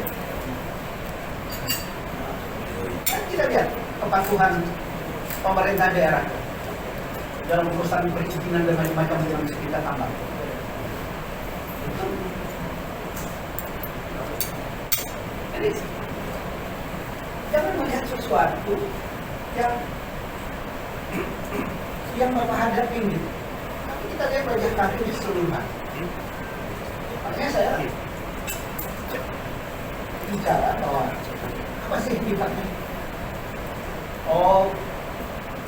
[SPEAKER 3] Kan kita lihat kepatuhan pemerintah daerah dalam urusan perizinan dan macam-macam yang bisa kita tambah. Jadi jangan melihat sesuatu yang menghadap ini. Tapi kita lihat wajah kaki di seluruh. Makanya saya bicara bahwa apa sih sifatnya? Oh,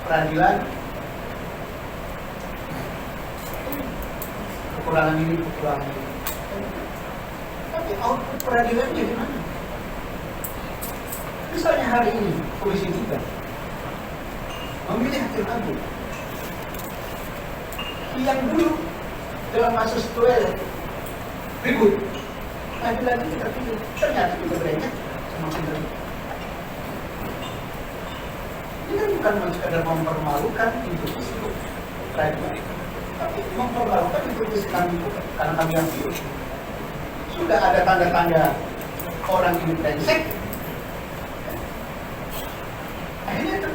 [SPEAKER 3] peradilan kekurangan ini. Tapi output peradilannya di mana? Misalnya hari ini Komisi 3 memilih hakim agung yang dulu dalam kasus toilet ribut. Lagi-lagi kita pikir, ternyata kita berenyek sama kita. Ini kan bukan sekadar mempermalukan institusi pribadi, tapi mempermalukan institusi kami karena kami yang biru. Sudah ada tanda-tanda orang ini brengsek, akhirnya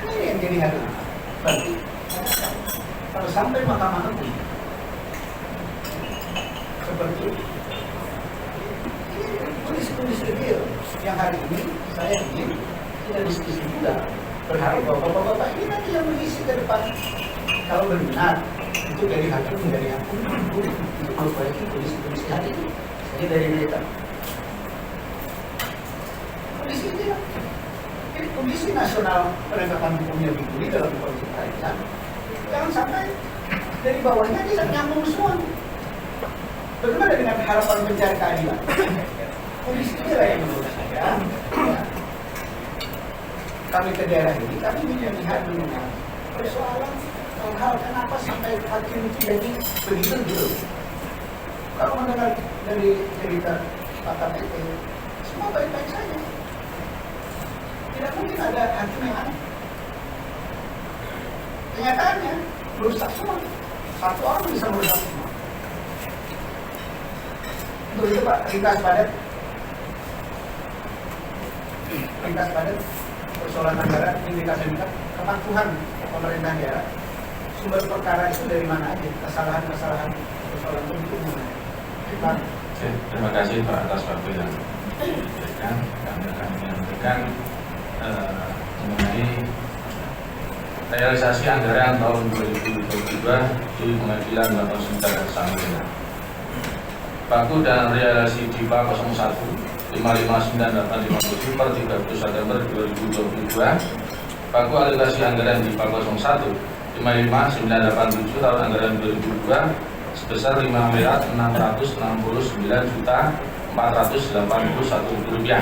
[SPEAKER 3] ini yang jadi hal. Berarti kalau sampai Mahkamah Agung seperti ini kondisi real yang hari ini saya ingin kita diskusi juga, berharap bahwa bapak-bapak ini nanti yang mengisi ke depan kalau benar itu dari hakim dari hakim untuk memperbaiki kondisi hari ini. Jadi dari mereka kondisi ini lah. Jadi kondisi nasional penegakan hukumnya begini dalam kondisi peradilan, jangan sampai dari bawahnya tidak nyambung semua. Bagaimana dengan harapan mencari keadilan? Kondisi ini lah yang menurut saya ya, kami ke daerah ini, kami melihat mengenai persoalan hal kenapa sampai hakim itu jadi begitu dulu. Kalau mendengar dari cerita Pak KPK, semua baik-baik saja. Tidak mungkin ada hakim yang aneh. Kenyataannya merusak semua. Satu orang bisa merusak semua. Untuk itu Pak, ringkas padat persoalan negara, indikasi kepatuhan pemerintah daerah. Sumber perkara itu dari mana aja? Kesalahan-kesalahan persoalan itu mana?
[SPEAKER 5] Terima kasih Pak atas waktu yang diberikan. Kami akan menyampaikan mengenai realisasi anggaran tahun 2022 di Pengadilan Bapak Saudara Samarinda. Baku dan realisasi DIPA 01 55987 per 30 September 2022. Baku alokasi anggaran DIPA 01 55987 tahun anggaran 2002 sebesar Rp5.669.481.000.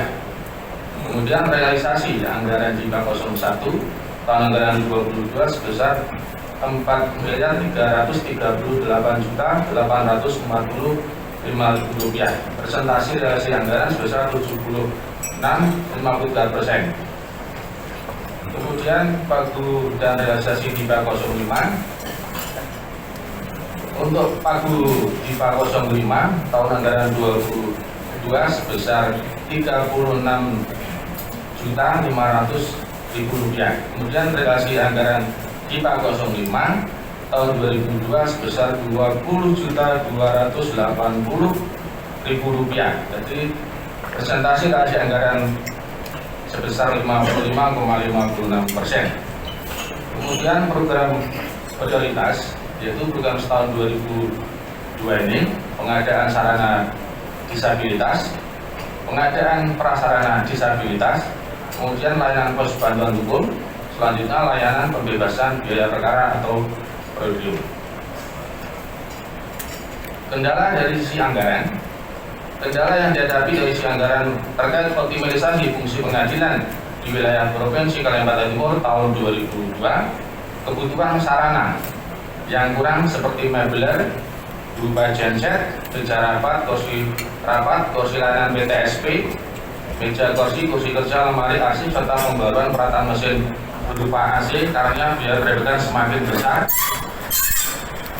[SPEAKER 5] Kemudian realisasi anggaran DIPA 01 tahun anggaran 2022 sebesar Rp4.338.840.500. Presentasi realisasi anggaran sebesar 76,53%. Kemudian pagu dan realisasi DIPA 05. Untuk pagu DIPA 05 tahun anggaran 2022 sebesar Rp36.500.000. Kemudian realisasi anggaran DIPA 05 tahun 2002 sebesar Rp20.280.000. Jadi presentasi realisasi anggaran sebesar 55,56%. Kemudian program prioritas yaitu program setahun 2002 ini pengadaan sarana disabilitas, pengadaan prasarana disabilitas, kemudian layanan pos bantuan hukum, selanjutnya layanan pembebasan biaya perkara atau prodium. Kendala dari sisi anggaran, kendala yang dihadapi dari sisi anggaran terkait optimalisasi fungsi pengadilan di wilayah Provinsi Kalimantan Timur tahun 2002, kebutuhan sarana yang kurang seperti mebeler, berupa genset, meja rapat, kursi layanan PTSP, meja kursi kerja, lemari arsip, serta pembaruan peralatan mesin berupa AC karena biaya perebutan semakin besar.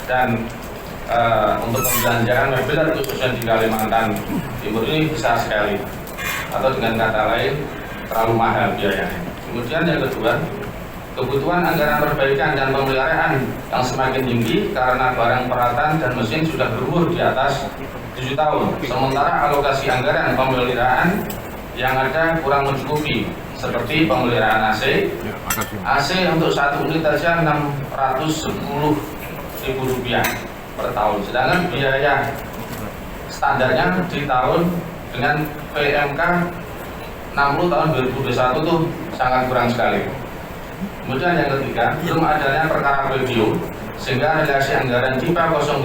[SPEAKER 5] Dan untuk pembelanjaan mebeler khususnya di Kalimantan Timur ini besar sekali, atau dengan kata lain terlalu mahal biayanya. Kemudian yang kedua, kebutuhan anggaran perbaikan dan pemeliharaan yang semakin tinggi karena barang peralatan dan mesin sudah berumur di atas 7 tahun. Sementara alokasi anggaran pemeliharaan yang ada kurang mencukupi, seperti pemeliharaan AC untuk satu unit saja Rp610.000 per tahun. Sedangkan biaya standarnya di tahun dengan PMK 60 tahun 2021 itu sangat kurang sekali. Kemudian yang ketiga, belum adanya perkara preview sehingga realisasi anggaran DIPA 05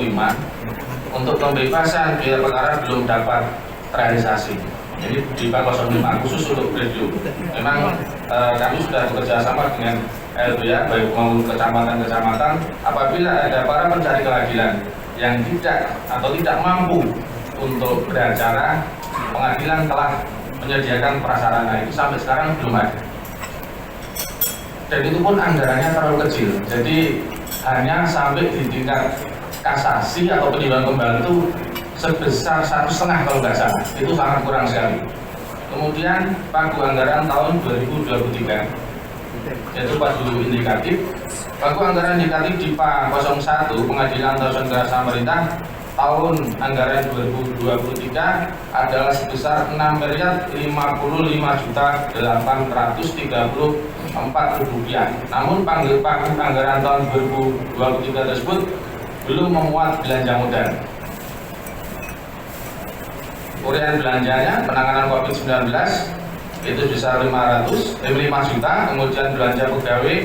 [SPEAKER 5] untuk pembebasan biaya perkara belum dapat terrealisasi. Jadi di Pak 05 khusus untuk radio. Memang kami sudah bekerja sama dengan LBH baik maupun kecamatan-kecamatan apabila ada para pencari keadilan yang tidak mampu untuk beracara, pengadilan telah menyediakan prasarana itu sampai sekarang belum ada. Dan itu pun anggarannya terlalu kecil. Jadi hanya sampai di tingkat kasasi atau peninjauan kembali itu sebesar 1,5 kalau nggak salah. Itu sangat kurang sekali. Kemudian pagu anggaran tahun 2023 yaitu pagu indikatif. Pagu anggaran indikatif di PA 01 Pengadilan Tata Usaha Samarinda tahun anggaran 2023 adalah sebesar Rp6.055.834. Namun pagu anggaran tahun 2023 tersebut belum memuat belanja modal. Urian belanjanya penanganan COVID-19 itu sebesar 5 juta, kemudian belanja pegawai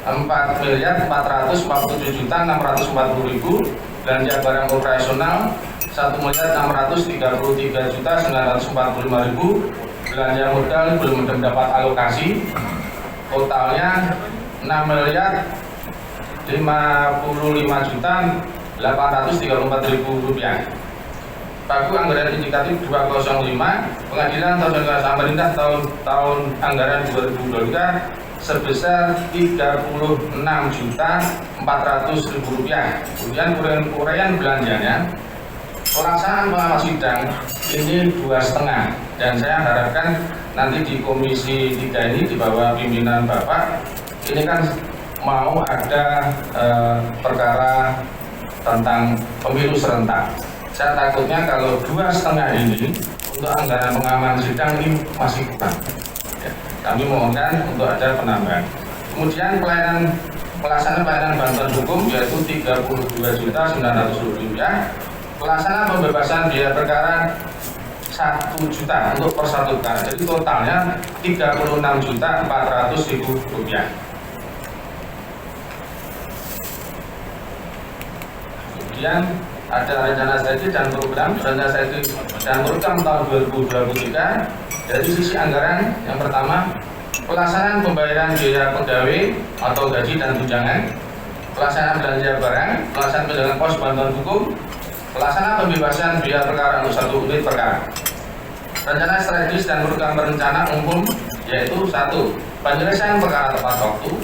[SPEAKER 5] 4.447.640.000, belanja barang operasional 1.633.945.000, belanja modal belum mendapat alokasi, totalnya 6.055.834.000 rupiah. Pagu anggaran indikatif 205 Pengadilan Tata Usaha Samarinda tahun anggaran 2023 sebesar Rp36.400.000. Kemudian uraian belanjanya, pelaksanaan pengawas sidang ini 2,5, dan saya harapkan nanti di Komisi 3 ini di bawah pimpinan Bapak ini kan mau ada perkara tentang pemilu serentak. Saya takutnya kalau 2,5 ini untuk anggaran pengaman sidang ini masih kurang. Ya, kami mohonkan untuk ada penambahan. Kemudian pelaksanaan pelayanan bantuan hukum yaitu Rp32.900.000. Pelaksanaan pembebasan biaya perkara 1 juta untuk per satu perkara. Jadi totalnya Rp36.400.000. Kemudian ada rencana strategi dan program tahun 2023. Dari sisi anggaran, yang pertama pelaksanaan pembayaran biaya pegawai atau gaji dan tunjangan, pelaksanaan belanja barang, pelaksanaan penjagaan pos bantuan hukum, pelaksanaan pembebasan biaya perkara untuk 1 unit perkara. Rencana strategis dan program berencana umum yaitu 1. Penyelesaian perkara tepat waktu,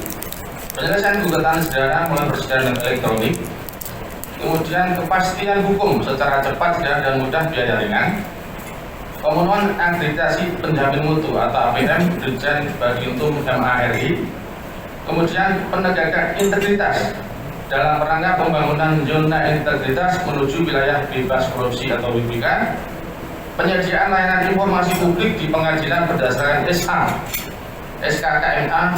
[SPEAKER 5] penyelesaian gugatan sederhana melalui persidangan elektronik, kemudian kepastian hukum secara cepat dan mudah biaya ringan, pemenuhan akreditasi penjamin mutu atau APM Dirjen bagi untung MARI, kemudian penegakan integritas dalam rangka pembangunan zona integritas menuju wilayah bebas korupsi atau WBK, penyediaan layanan informasi publik di pengadilan berdasarkan SKKMA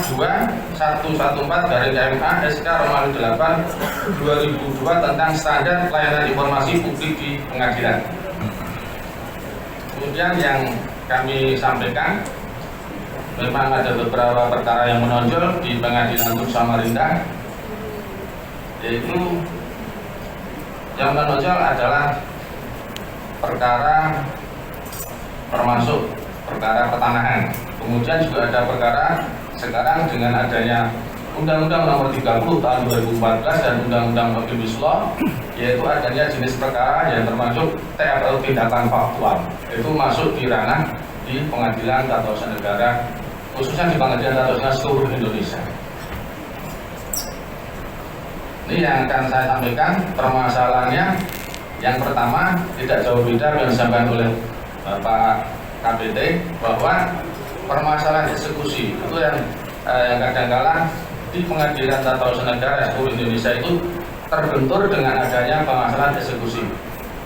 [SPEAKER 5] 2114/KMA SK Romawi 8/2002 tentang standar pelayanan informasi publik di pengadilan. Kemudian yang kami sampaikan, memang ada beberapa perkara yang menonjol di Pengadilan Negeri Samarinda, yaitu yang menonjol adalah perkara termasuk perkara petanahan. Kemudian juga ada perkara sekarang dengan adanya Undang-Undang Nomor 30 Tahun 2014 dan Undang-Undang Omnibus Law, yaitu adanya jenis perkara yang termasuk atau tindakan faktual. Itu masuk di ranah di Pengadilan Tata Usaha Negara, khususnya di Pengadilan Tata Usaha seluruh Indonesia. Ini yang akan saya sampaikan permasalahannya. Yang pertama, tidak jauh beda yang disampaikan oleh Bapak KPT, bahwa permasalahan eksekusi itu yang kadang-kala di Pengadilan Tata Usaha Negara seluruh Indonesia itu terbentur dengan adanya permasalahan eksekusi.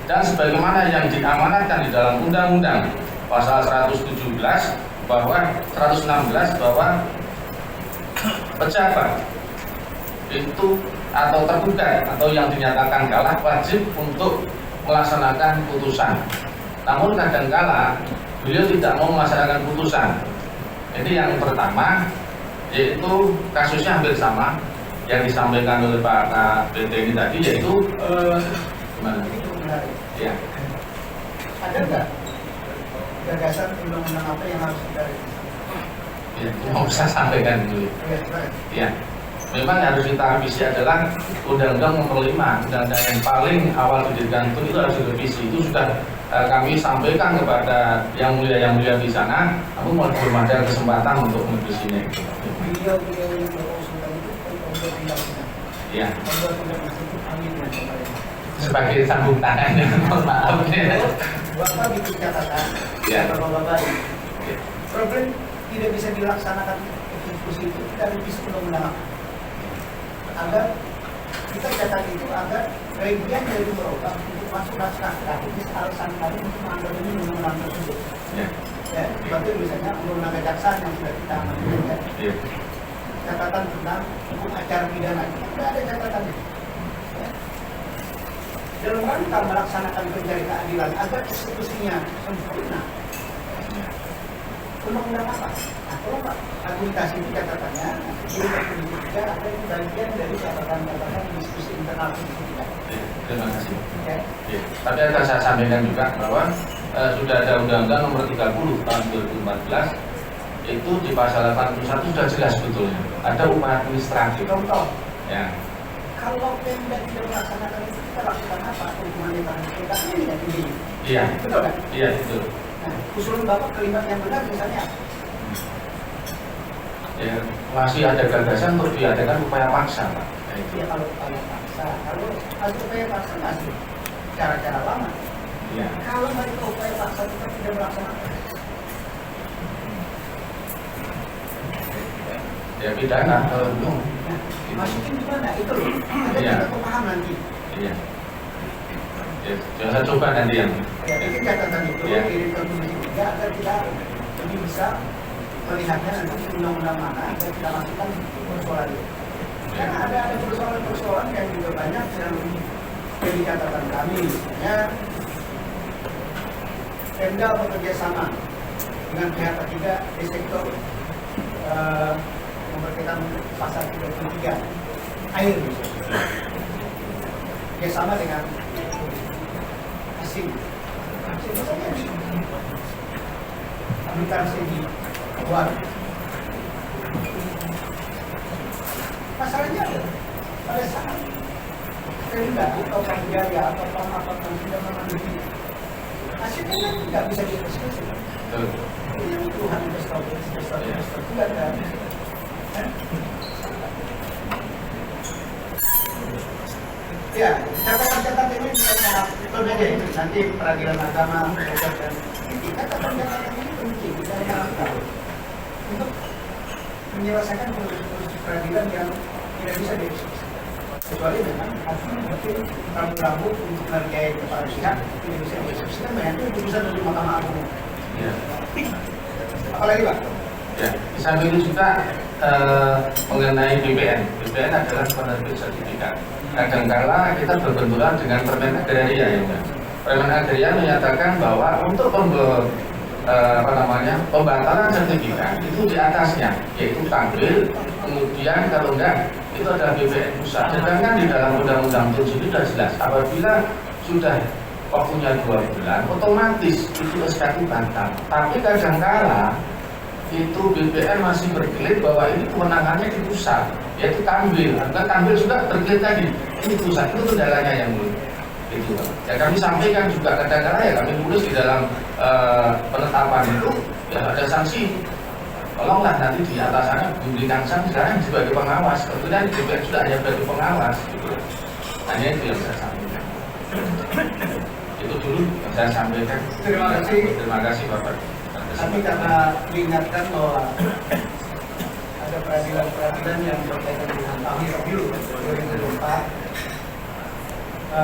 [SPEAKER 5] Dan sebagaimana yang diamanatkan di dalam Undang-Undang Pasal 117 bahwa 116 bahwa pejabat itu atau tergugat atau yang dinyatakan kalah wajib untuk melaksanakan putusan. Namun kadang-kala beliau tidak mau melaksanakan putusan. Ini yang pertama, yaitu kasusnya hampir sama yang disampaikan oleh Pak KPT ini tadi, yaitu gimana? Ya.
[SPEAKER 3] Ada enggak gagasan undang-undang apa yang harus kita revisi?
[SPEAKER 5] Ya, mau saya sampaikan dulu. Ya, memang yang harus kita revisi adalah Undang-Undang Nomor 5, undang-undang yang paling awal didirikan itu harus direvisi. Itu sudah kami sampaikan kepada yang mulia di sana, namun belum ada kesempatan untuk merevisinya.
[SPEAKER 3] Beliau yang berkonsultan itu untuk undang-undang.
[SPEAKER 5] Iya.
[SPEAKER 3] Membuat undang-undang itu kami dengan pemerintah.
[SPEAKER 5] Sebagai sambung tangan, mohon maaf.
[SPEAKER 3] Bapak bikin catatan, Bapak-bapak ini. Problem tidak bisa dilaksanakan eksekusi itu dari revisi undang-undang apa? Agar kita catat itu agar bagian dari berubah untuk masuk naskah ini alasan kami untuk mengambil ini undang-undang tersebut. Ya, seperti misalnya undang-undang kejaksaan yang sudah kita amankan. Ya. Catatan tentang hukum acara pidana tidak ada catatannya. Ya. Dalam rangka melaksanakan pencari keadilan agar eksekusinya sempurna. Undang-undang apa? Nah, kalau Pak argumentasi itu catatannya, ini berpendidik juga ada yang bagian dari catatan-catatan diskusi internal itu tidak.
[SPEAKER 5] Terima kasih.
[SPEAKER 3] Ya.
[SPEAKER 5] Ya. Tapi akan saya sampaikan juga bahwa sudah ada Undang-Undang Nomor 30 tahun 2014 itu di pasal 81 sudah jelas sebetulnya ada upaya administratif.
[SPEAKER 3] Contoh.
[SPEAKER 5] Ya.
[SPEAKER 3] Kalau Pemda tidak melaksanakan itu kita lakukan apa? Hukuman yang kita ini tidak tinggi.
[SPEAKER 5] Iya.
[SPEAKER 3] Betul kan?
[SPEAKER 5] Iya betul.
[SPEAKER 3] Nah, usulan Bapak kalimat yang benar misalnya
[SPEAKER 5] ya, masih ada gagasan untuk diadakan upaya paksa, Pak.
[SPEAKER 3] Ya, kalau upaya paksa, kalau ada upaya paksa masih cara-cara lama.
[SPEAKER 5] Ya.
[SPEAKER 3] Kalau mereka upaya paksa tetap tidak melaksanakan,
[SPEAKER 5] ya pidana kalau belum.
[SPEAKER 3] Nah, masukin gimana itu loh? Ada kita paham nanti.
[SPEAKER 5] Iya. Ya, saya coba nanti yang.
[SPEAKER 3] Ya, itu catatan itu kirim ke Komisi 3 agar kita lebih bisa melihatnya nanti undang-undang mana dan kita masukkan persoalan itu. Karena ada persoalan-persoalan yang juga banyak yang jadi catatan kami, misalnya Pemda bekerja sama dengan pihak ketiga di sektor berkaitan pasal 33 air misalnya. Bekerjasama dengan asing saja aplikasi di luar. Masalahnya pada saat Pemda atau Pemda atau apa yang sudah memenuhi hasilnya kan tidak bisa dieksekusi. Ini Tuhan investor tidak ada. Ya, catatan-catatan ini bisa berbeda itu nanti peradilan agama dan catatan-catatan ini penting kita harus tahu untuk menyelesaikan proses peradilan yang tidak bisa dieksekusi. Kecuali memang hakim mungkin ragu-ragu untuk menghargai kepala pihak tidak bisa dieksekusi kan banyak itu putusan dari Mahkamah Agung.
[SPEAKER 5] Ya.
[SPEAKER 3] Apalagi Pak?
[SPEAKER 5] Ya, di samping itu juga mengenai BPN. BPN adalah penerbit sertifikat. Kadang-kala kita berbenturan dengan Permen Agraria ya, Permen Agraria menyatakan bahwa untuk pembatalan sertifikat itu di atasnya, yaitu tampil, kemudian kalau enggak itu adalah BPN pusat. Sedangkan di dalam Undang-Undang itu sudah jelas apabila sudah waktunya 2 bulan, otomatis itu SK batal. Tapi kadang-kala itu BPN masih berkelit bahwa ini kewenangannya di pusat, yaitu Kanwil. Karena Kanwil juga berkelit tadi, ini pusat, itu kendalanya yang mulia. Itu. Ya kami sampaikan juga kadang-kadang ya kami tulis di dalam penetapan itu ya ada sanksi. Tolonglah nanti di atasannya diberikan sanksi sekarang sebagai pengawas. Kemudian BPN sudah hanya sebagai pengawas. Gitu. Hanya itu yang saya sampaikan. Itu dulu yang saya sampaikan.
[SPEAKER 3] Terima kasih.
[SPEAKER 5] Terima kasih Bapak.
[SPEAKER 3] Tapi karena diingatkan bahwa ada peradilan-peradilan yang berkaitan dengan tahun pemilu 2024,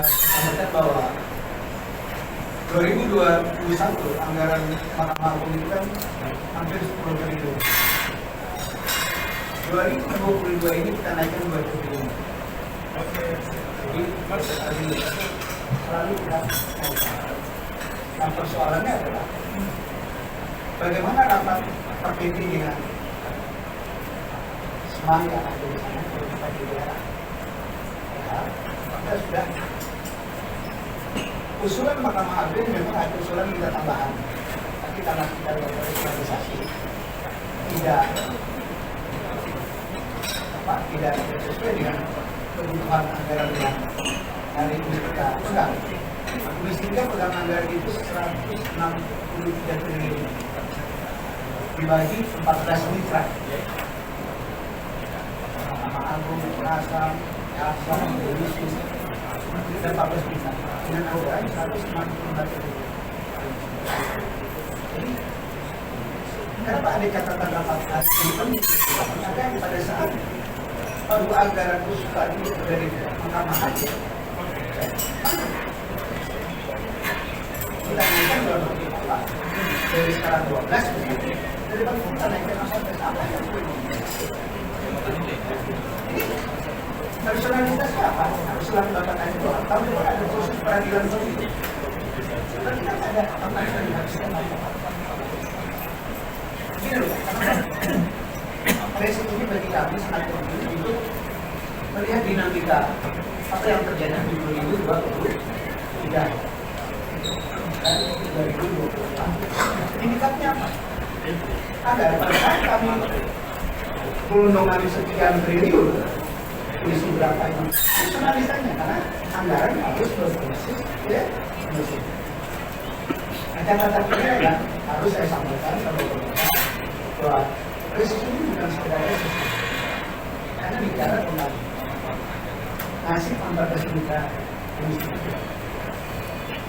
[SPEAKER 3] sampaikan bahwa 2021 anggaran Mahkamah Agung itu kan hampir 10 triliun. 2022 ini kita naikkan 2 triliun. Jadi selalu kita naikkan. Nah persoalannya adalah bagaimana rapat PPT dengan semuanya yang ada di sana di daerah. Kita sudah usulan Mahkamah Agung memang ada usulan minta tambahan, tapi kita lakukan operasionalisasi tidak sesuai dengan kebutuhan anggaran yang hari ini kita pegang. Mestinya pegang anggaran itu 163 triliun dibagi 14 mitra. Nama Agung, Rasam, Yasam, Polisi, dan 14 mitra dengan anggaran 164 triliun. Jadi, kenapa ada catatan 18 triliun? Karena pada saat baru anggaran usulan itu dari Mahkamah Agung. Kita naikkan 24 dari sekarang 12 dari bang kita naikkan sampai apa yang personalitasnya apa? Harus selalu mendapatkan itu atau ada proses peradilan politik. Tapi kita ada apa yang harus kita lakukan. Begini loh, prinsip ini bagi kami sangat penting untuk melihat dinamika apa yang terjadi di 2023 dan 2024. Indikasinya apa? Agar pada saat kami gelondongan sekian triliun, isi berapa itu personalisanya karena anggaran harus berproses ya. Nah, catatan ini adalah harus saya sampaikan kepada pemerintah bahwa krisis ini bukan sekedar krisis, karena bicara tentang nasib 14 juta institusi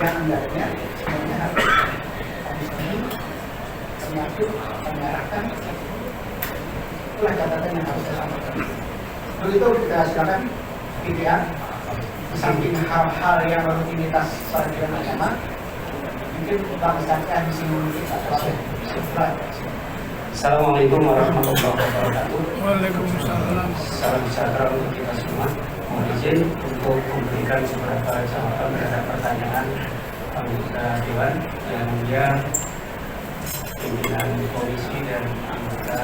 [SPEAKER 3] yang anggarannya sebenarnya harus ini termasuk mengarahkan. Itulah catatan yang harus saya sampaikan. Begitu kita silakan PTA di samping hal-hal yang rutinitas peradilan agama mungkin Pak Ustadzah di sini kita
[SPEAKER 12] Assalamualaikum warahmatullahi wabarakatuh.
[SPEAKER 9] Waalaikumsalam.
[SPEAKER 12] Salam sejahtera untuk kita semua. Mohon izin untuk memberikan beberapa jawaban terhadap pertanyaan anggota Dewan yang mulia pimpinan komisi dan anggota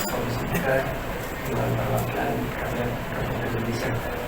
[SPEAKER 12] komisi 3 Dewan Perwakilan Rakyat Republik Indonesia.